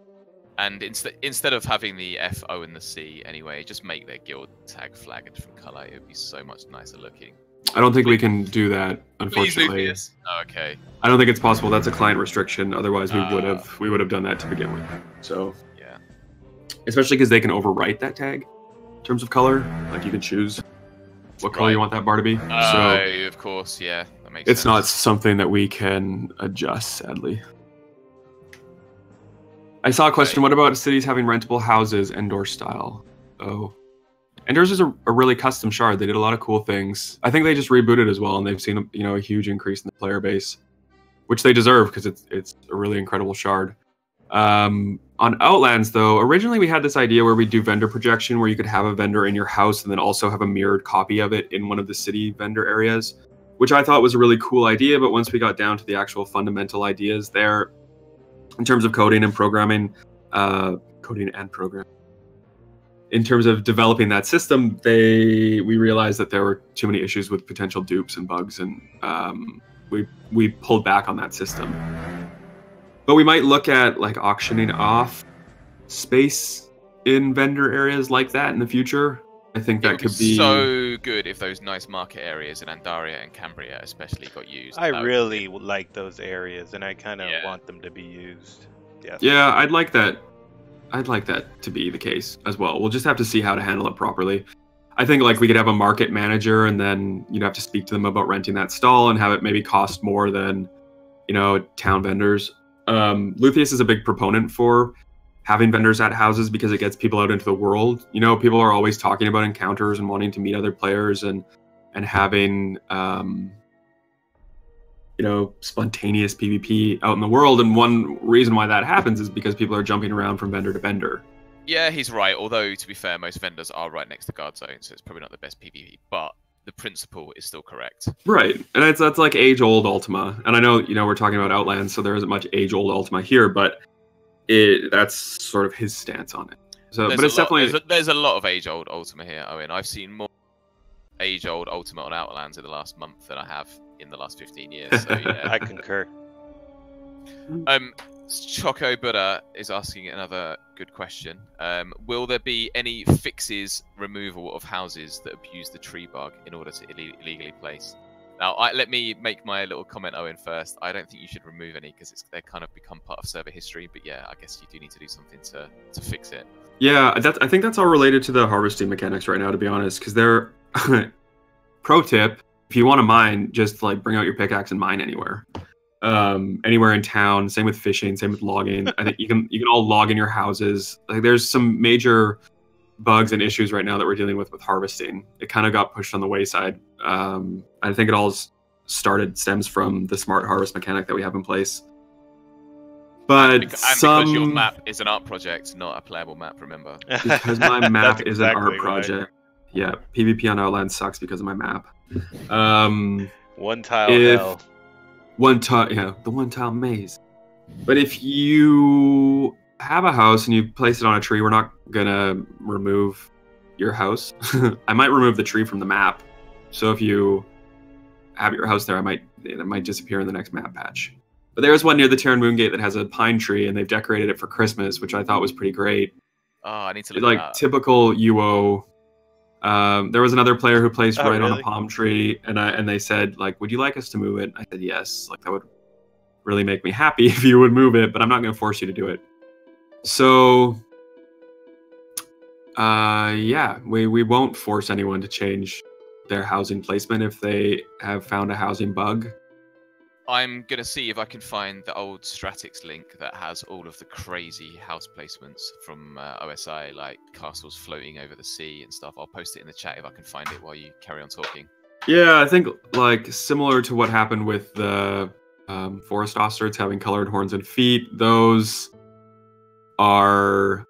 And instead of having the F, O, and the C anyway, just make their guild tag flag a different color. It would be so much nicer looking. I don't think we can do that, unfortunately. Oh, okay. I don't think it's possible. That's a client restriction. Otherwise, we would have done that to begin with. So yeah, especially because they can overwrite that tag in terms of color. Like you can choose what color you want that bar to be. So of course, yeah, that makes it's sense. not something that we can adjust, sadly. I saw a question. What about cities having rentable houses, Endor style? Oh. Endor's is a really custom shard. They did a lot of cool things. I think they just rebooted as well, and they've seen a huge increase in the player base, which they deserve because it's a really incredible shard. On Outlands, though, originally we had this idea where we do vendor projection, where you could have a vendor in your house and then also have a mirrored copy of it in one of the city vendor areas, which I thought was a really cool idea. But once we got down to the actual fundamental ideas there, in terms of coding and programming, in terms of developing that system, we realized that there were too many issues with potential dupes and bugs, and we pulled back on that system. But we might look at like auctioning off space in vendor areas like that in the future. I think that could be so good if those nice market areas in Andaria and Cambria especially got used. I really like those areas, and I kind of want them to be used. Yeah, I'd like that to be the case as well. We'll just have to see how to handle it properly. I think like we could have a market manager, and then you'd have to speak to them about renting that stall and have it maybe cost more than, town vendors. Luthien is a big proponent for having vendors at houses because it gets people out into the world. People are always talking about encounters and wanting to meet other players and having spontaneous PvP out in the world. And one reason why that happens is because people are jumping around from vendor to vendor. Yeah, he's right. Although, to be fair, most vendors are right next to guard zone, so it's probably not the best PvP. But the principle is still correct. Right. And that's like age-old Ultima. And I know, we're talking about Outlands, so there isn't much age-old Ultima here, but that's sort of his stance on it. So, but it's definitely there's a lot of age-old Ultima here, Owen. I've seen more age-old Ultima on Outlands in the last month than I have in the last 15 years. So yeah, I concur. Choco Buddha is asking another good question. Will there be any fixes removal of houses that abuse the tree bug in order to illegally place? Now, let me make my little comment, Owen, first. I don't think you should remove any because they kind of become part of server history. But yeah, I guess you do need to do something to fix it. Yeah, I think that's all related to the harvesting mechanics right now, to be honest, because they're pro tip, if you want to mine, just like bring out your pickaxe and mine anywhere. Anywhere in town. Same with fishing, same with logging. I think you can all log in your houses. Like there's some major bugs and issues right now that we're dealing with harvesting. It kind of got pushed on the wayside. I think it all stems from the smart harvest mechanic that we have in place. But because your map is an art project, not a playable map, remember? Because my map is an art right. project. Yeah, PvP on Outlands sucks because of my map. One tile hell. The one tile maze. But if you have a house and you place it on a tree, we're not gonna remove your house. I might remove the tree from the map. So if you have your house there, it might disappear in the next map patch. But there's one near the Terran Moongate that has a pine tree, and they've decorated it for Christmas, which I thought was pretty great. Oh, I need to look like at that. Typical UO. There was another player who placed right really? on a palm tree, and they said, like, would you like us to move it? I said yes. Like, that would really make me happy if you would move it, but I'm not going to force you to do it. So, yeah, we won't force anyone to change their housing placement if they have found a housing bug. I'm going to see if I can find the old Stratix link that has all of the crazy house placements from OSI, like castles floating over the sea and stuff. I'll post it in the chat if I can find it while you carry on talking. Yeah, I think like similar to what happened with the forest ostriches having colored horns and feet, those are...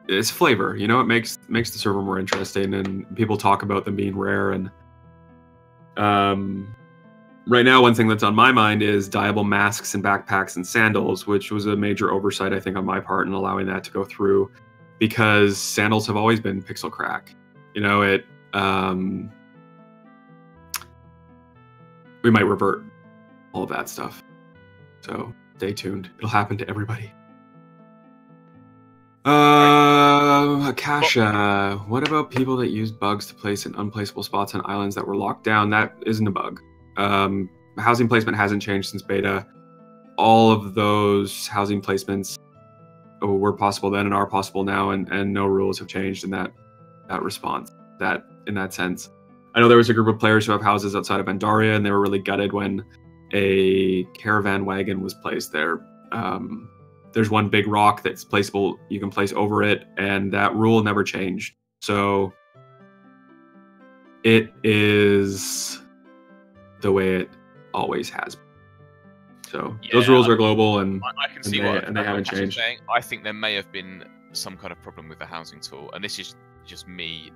It's flavor, you know, it makes the server more interesting, and people talk about them being rare. And right now, one thing that's on my mind is dyeable masks and backpacks and sandals, which was a major oversight, I think, on my part in allowing that to go through, because sandals have always been pixel crack. You know, we might revert all of that stuff. So stay tuned. It'll happen to everybody. Akasha, what about people that use bugs to place in unplaceable spots on islands that were locked down? That isn't a bug. Housing placement hasn't changed since beta. All of those housing placements were possible then and are possible now, and no rules have changed in that response. In that sense, I know there was a group of players who have houses outside of Pandaria, and they were really gutted when a caravan wagon was placed there. There's one big rock that's placeable, you can place over it, and that rule never changed. So it is the way it always has been. So yeah, those rules are global, and I can see they haven't changed. I think there may have been some kind of problem with the housing tool, and this is just me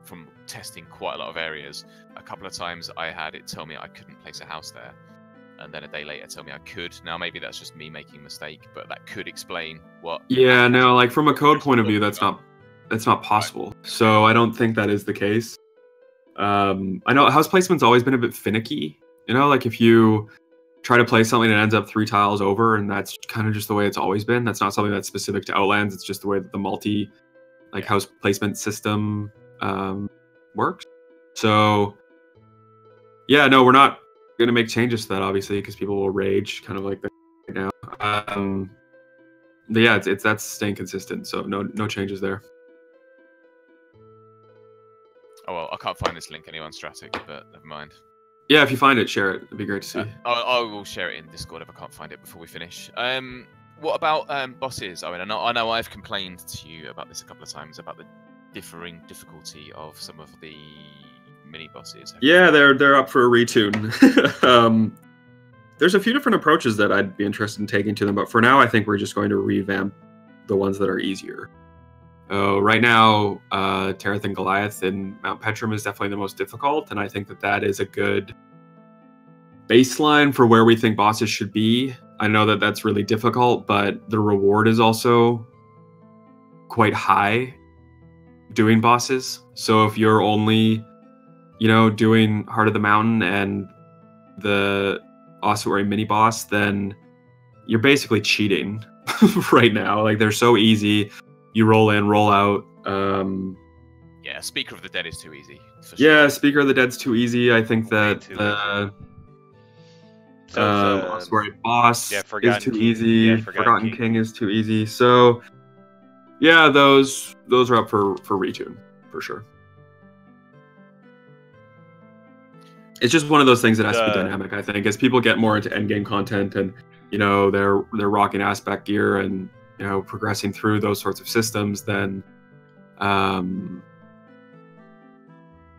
from testing quite a lot of areas. A couple of times I had it tell me I couldn't place a house there, and then a day later tell me I could. Now maybe that's just me making a mistake, but that could explain what... Yeah, no, like from a code point of view, that's not possible. Right. So I don't think that is the case. I know house placement's always been a bit finicky. You know, like if you try to place something and it ends up 3 tiles over, and that's kind of just the way it's always been. That's not something that's specific to Outlands. It's just the way that the house placement system works. So yeah, no, we're not going to make changes to that, obviously, because people will rage kind of like that right now. But yeah, that's staying consistent, so no changes there. Oh well, I can't find this link anywhere on Stratic, but never mind. Yeah, if you find it, share it. It'd be great to see. I will share it in Discord if I can't find it before we finish. What about bosses? I mean, I know I've complained to you about this a couple of times about the differing difficulty of some of the mini bosses. Yeah, they're up for a retune. There's a few different approaches that I'd be interested in taking to them, but for now, I think we're just going to revamp the ones that are easier. Right now, Terrath and Goliath in Mount Petrum is definitely the most difficult, and I think that is a good baseline for where we think bosses should be. I know that that's really difficult, but the reward is also quite high doing bosses. So if you're only, doing Heart of the Mountain and the Ossuary mini boss, then you're basically cheating right now. Like, they're so easy. You roll in, roll out. Yeah, Speaker of the Dead is too easy. Yeah, Speaker of the Dead's too easy. I think that the Ossuary boss is too easy. Yeah, Forgotten King is too easy. So yeah, those are up for retune for sure. It's just one of those things that has to be dynamic, I think, as people get more into endgame content and they're rocking aspect gear and progressing through those sorts of systems, then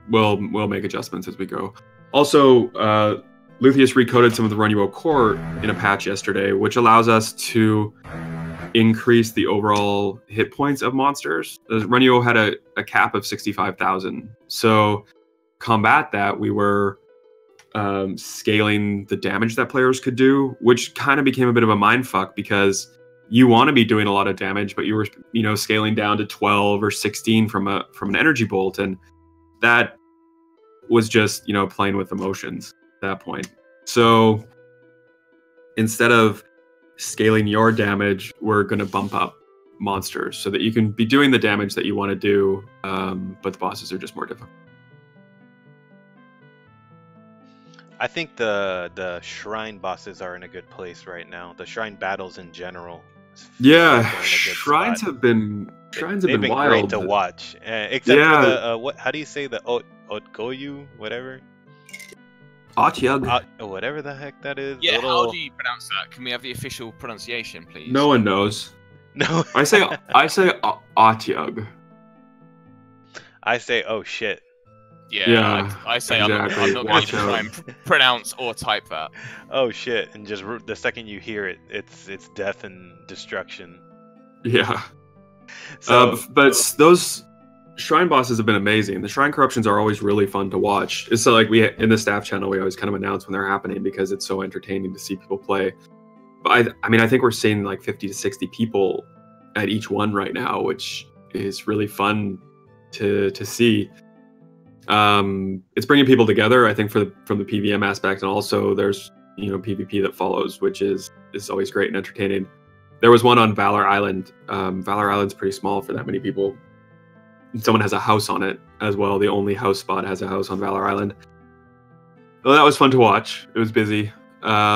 we'll make adjustments as we go. Also, Luthien recoded some of the Runuo core in a patch yesterday, which allows us to increase the overall hit points of monsters. Runuo had a cap of 65,000. So combat that, we were scaling the damage that players could do, which kind of became a bit of a mindfuck because you want to be doing a lot of damage, but you were scaling down to 12 or 16 from an energy bolt, and that was just playing with emotions at that point. So instead of scaling your damage, we're going to bump up monsters so that you can be doing the damage that you want to do, but the bosses are just more difficult. I think the shrine bosses are in a good place right now. The shrine battles in general. Yeah, shrines have been wild. Great to watch, except for the how do you say the Otgoyu, whatever? Otyug. Whatever the heck that is. Yeah, how do you pronounce that? Can we have the official pronunciation, please? No one knows. No. I say Otyug. I say oh shit. Yeah, I say exactly. I'm not going to try and pronounce or type that. Oh shit! And just the second you hear it, it's death and destruction. Yeah. So, but those shrine bosses have been amazing. The shrine corruptions are always really fun to watch. It's so like in the staff channel, we always kind of announce when they're happening because it's so entertaining to see people play. But I think we're seeing like 50 to 60 people at each one right now, which is really fun to see. It's bringing people together, I think, from the PVM aspect, and also there's PvP that follows, which is always great and entertaining. There was one on Valor Island. Valor Island's pretty small for that many people. Someone has a house on it as well. The only house spot has a house on Valor Island. Well, that was fun to watch. It was busy. But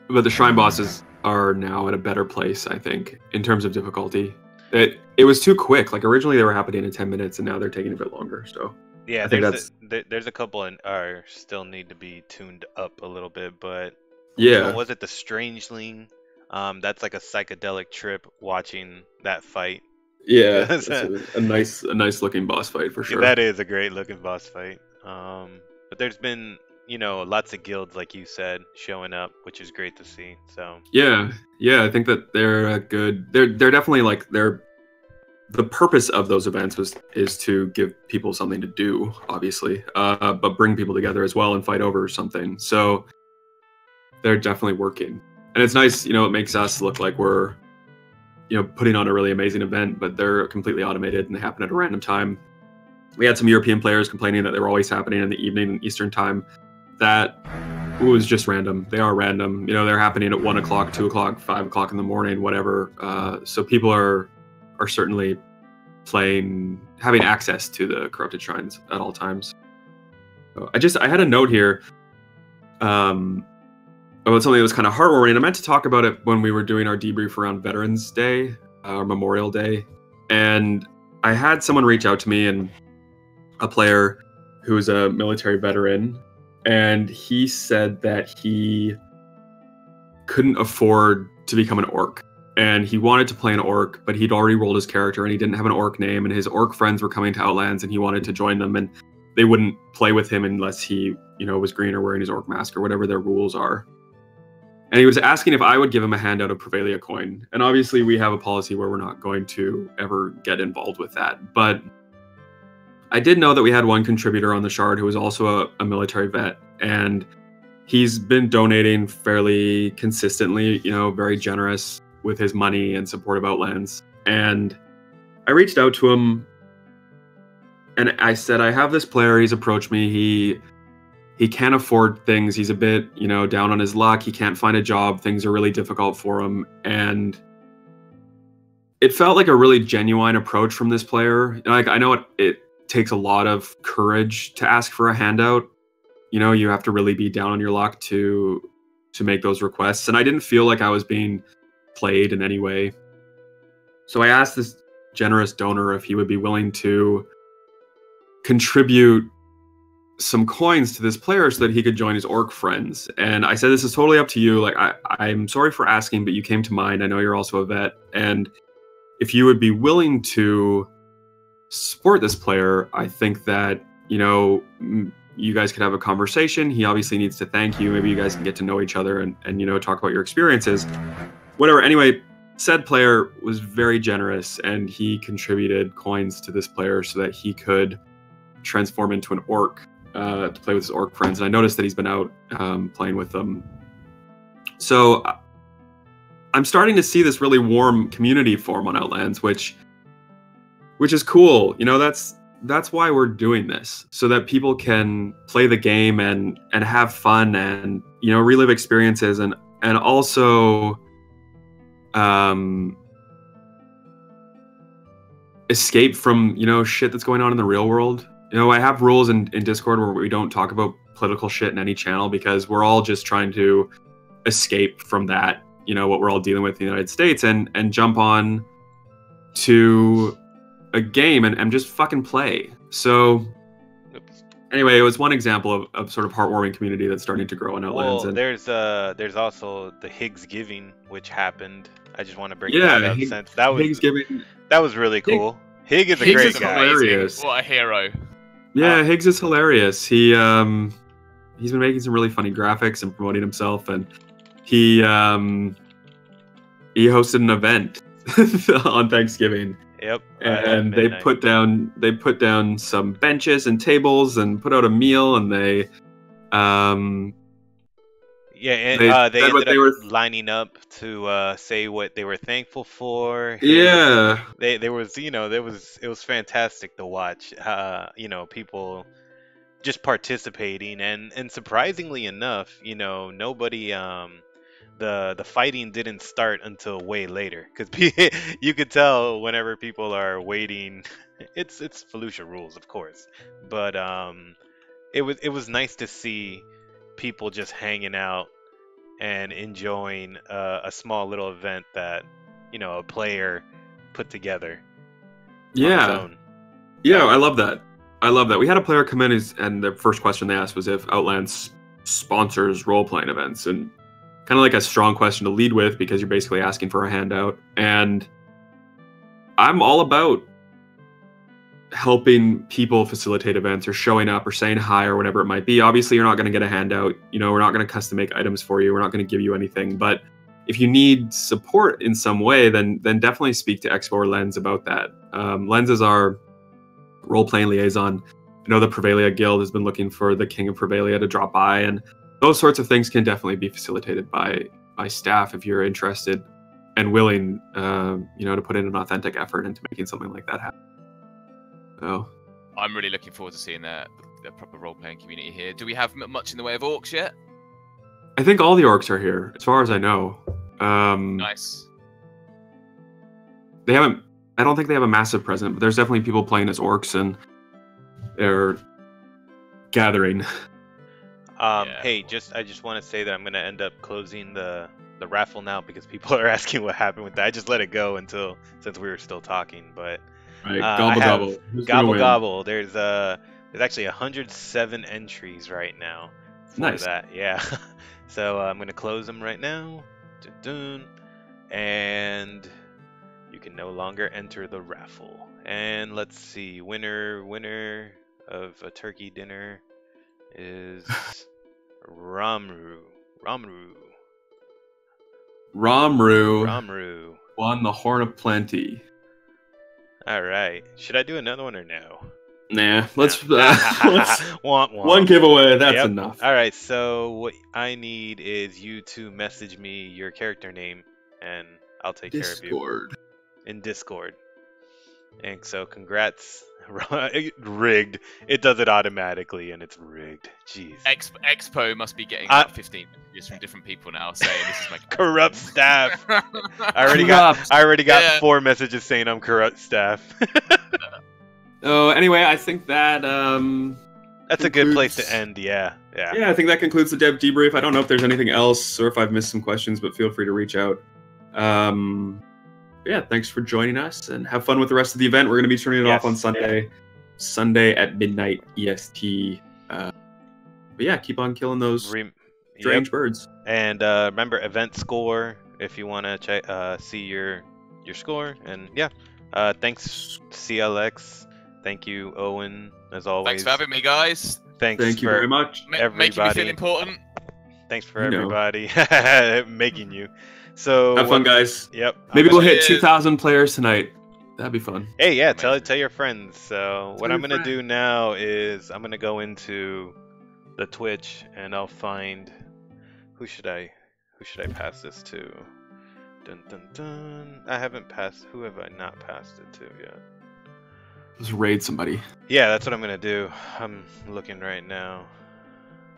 the shrine bosses are now at a better place, I think, in terms of difficulty. It was too quick. Like, originally they were happening in 10 minutes, and now they're taking a bit longer. So yeah, I think there's a couple are still need to be tuned up a little bit, but yeah. Was it the Strangeling? That's like a psychedelic trip watching that fight. Yeah, that's a nice looking boss fight for sure. That is a great looking boss fight. But there's been lots of guilds, like you said, showing up, which is great to see. So yeah, I think that they're good. They're definitely like the purpose of those events is to give people something to do, obviously, but bring people together as well and fight over something. So they're definitely working, and it's nice. It makes us look like we're putting on a really amazing event, but they're completely automated and they happen at a random time. We had some European players complaining that they were always happening in the evening Eastern time. That was just random. They are random. They're happening at 1 o'clock, 2 o'clock, 5 o'clock in the morning, whatever. So people are certainly having access to the corrupted shrines at all times. So I had a note here about something that was kind of heartwarming. I meant to talk about it when we were doing our debrief around Veterans Day, or Memorial Day. And I had someone reach out to me, and a player who's a military veteran, and he said that he couldn't afford to become an orc. And he wanted to play an orc, but he'd already rolled his character and he didn't have an orc name, and his orc friends were coming to Outlands and he wanted to join them, and they wouldn't play with him unless he, was green or wearing his orc mask or whatever their rules are. And he was asking if I would give him a handout of Prevalia coin. And obviously we have a policy where we're not going to ever get involved with that. But I did know that we had one contributor on the Shard who was also a military vet, and he's been donating fairly consistently, very generous. with his money in support of Outlands. And I reached out to him and I said, I have this player. He's approached me. He can't afford things. He's a bit, you know, down on his luck. He can't find a job. Things are really difficult for him. And it felt like a really genuine approach from this player. Like, I know it takes a lot of courage to ask for a handout. You know, you have to really be down on your luck to make those requests. And I didn't feel like I was being played in any way. So I asked this generous donor if he would be willing to contribute some coins to this player so that he could join his orc friends. And I said, this is totally up to you. Like, I'm sorry for asking, but you came to mind. I know you're also a vet. And if you would be willing to support this player, I think that, you know, you guys could have a conversation. He obviously needs to thank you. Maybe you guys can get to know each other and you know, talk about your experiences. Whatever. Anyway, said player was very generous and he contributed coins to this player so that he could transform into an orc to play with his orc friends. And I noticed that he's been out playing with them. So I'm starting to see this really warm community form on Outlands, which is cool. You know, that's why we're doing this, so that people can play the game and have fun and, you know, relive experiences and also escape from, you know, shit that's going on in the real world. You know, I have rules in Discord where we don't talk about political shit in any channel because we're all just trying to escape from that, you know, what we're all dealing with in the United States and jump on to a game and just fucking play. So anyway, it was one example of sort of heartwarming community that's starting to grow in Outlands. Well, and there's also the Higgsgiving, which happened. I just want to bring yeah, that up since that was Higgsgiving. That was really cool. Higgs is a Higgs great is guy. hilarious. What a hero. Yeah, Higgs is hilarious. He's been making some really funny graphics and promoting himself, and he hosted an event on Thanksgiving. Yep. And they put down some benches and tables and put out a meal, and they they ended up lining up to say what they were thankful for. Yeah. It was fantastic to watch. You know, people just participating and surprisingly enough, you know, nobody the fighting didn't start until way later because you could tell whenever people are waiting. It's Felucia rules, of course, but it was nice to see people just hanging out and enjoying a small little event that, you know, a player put together. Yeah. Yeah, I love that. We had a player come in and the first question they asked was if Outlands sponsors role-playing events, and kind of like a strong question to lead with because you're basically asking for a handout. And I'm all about helping people facilitate events or showing up or saying hi or whatever it might be. Obviously, you're not going to get a handout. You know, we're not going to custom make items for you. We're not going to give you anything. But if you need support in some way, then definitely speak to Expo or Lens about that. Lens is our role-playing liaison. I know the Prevalia Guild has been looking for the King of Prevalia to drop by, and those sorts of things can definitely be facilitated by staff if you're interested and willing, you know, to put in an authentic effort into making something like that happen. So I'm really looking forward to seeing the proper role-playing community here. Do we have much in the way of orcs yet? I think all the orcs are here, as far as I know. Nice. They haven't. I don't think they have a massive presence, but there's definitely people playing as orcs, and they're gathering. Hey, I just want to say that I'm gonna end up closing the raffle now because people are asking what happened with that. I just let it go since we were still talking, but. Right, gobble. Gobble. There's actually 107 entries right now for nice. that. Yeah. So I'm gonna close them right now. Dun-dun. And you can no longer enter the raffle. And let's see, winner of a turkey dinner is Ramru won the Horn of Plenty. All right. Should I do another one or no? Nah. Let's one giveaway. That's enough. All right. So what I need is you to message me your character name, and I'll take care of you Discord. in Discord. And so, congrats. Rigged. It does it automatically, and it's rigged. Jeez. Expo must be getting about 15 messages from different people now saying this is my corrupt staff. I already got 4 messages saying I'm corrupt staff. Oh, anyway, I think that that's a good place to end. Yeah. Yeah, I think that concludes the debrief. I don't know if there's anything else or if I've missed some questions, but feel free to reach out. Yeah, thanks for joining us and have fun with the rest of the event. We're going to be turning it off on Sunday at midnight EST. But yeah, keep on killing those strange birds. And remember, event score if you want to check see your score. And yeah, thanks CLX. Thank you, Owyn, as always. Thanks for having me, guys. Thank you very much. Making me feel important. Thanks for everybody making you. So have fun, guys. Yep. Maybe we'll hit 2,000 players tonight. That'd be fun. Hey, yeah. Tell your friends. So what I'm gonna do now is I'm gonna go into the Twitch and I'll find who should I pass this to? Dun dun dun. I haven't passed. Who have I not passed it to yet? Just raid somebody. Yeah, that's what I'm gonna do. I'm looking right now.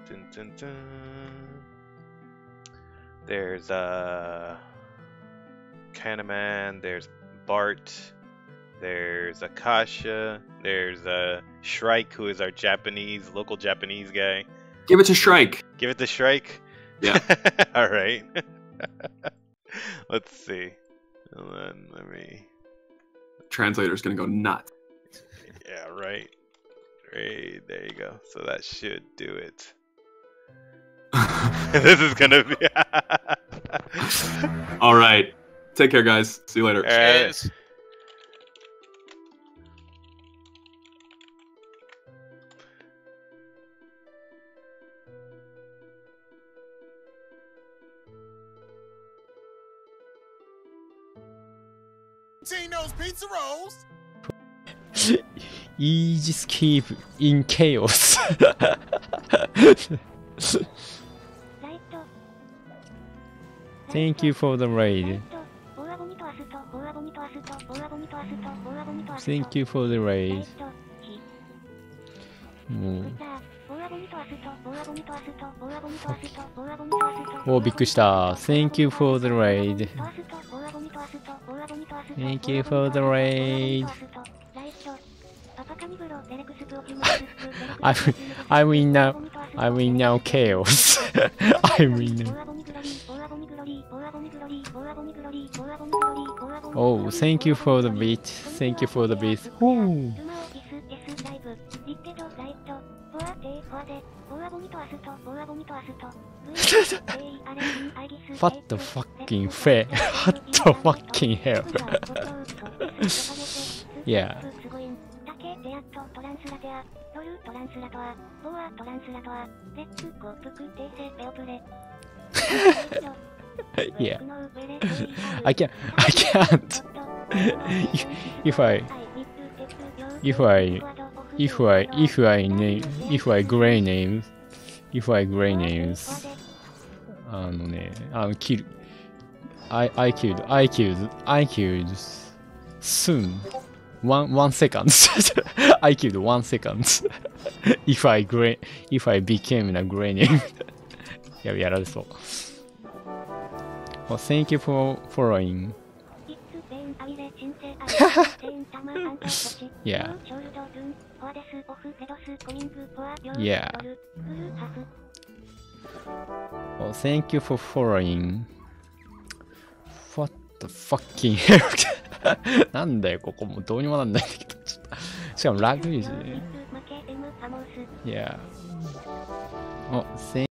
Dun dun dun. There's Canaman, there's Bart, there's Akasha, there's Shrike, who is our local Japanese guy. Give it to Shrike. Give it to Shrike? Yeah. All right. Let's see. And then let me... Translator's gonna go nuts. Yeah, right. Right, there you go. So that should do it. This is gonna be... All right. Take care, guys. See you later. Cheers. Tino's Pizza Rolls. You just keep in chaos. Thank you for the raid. Thank you for the raid. Oh, びっくりした。Thank you for the raid. Thank you for the raid. I'm in now chaos. I'm in now. Oh, thank you for the beat. Thank you for the beat. Ooh. What the fucking fair? What the fucking hell? Yeah. Yeah. I can't. If I gray names, I killed soon. 1 second. I killed 1 second. if I became a gray name. やられそう。Well, thank you for following. Yeah. Yeah. Well, thank you for following. What the fucking hell? なんだよ、ここもうどうにもなんないんだけど。しかもラグいし。Yeah. Oh, thank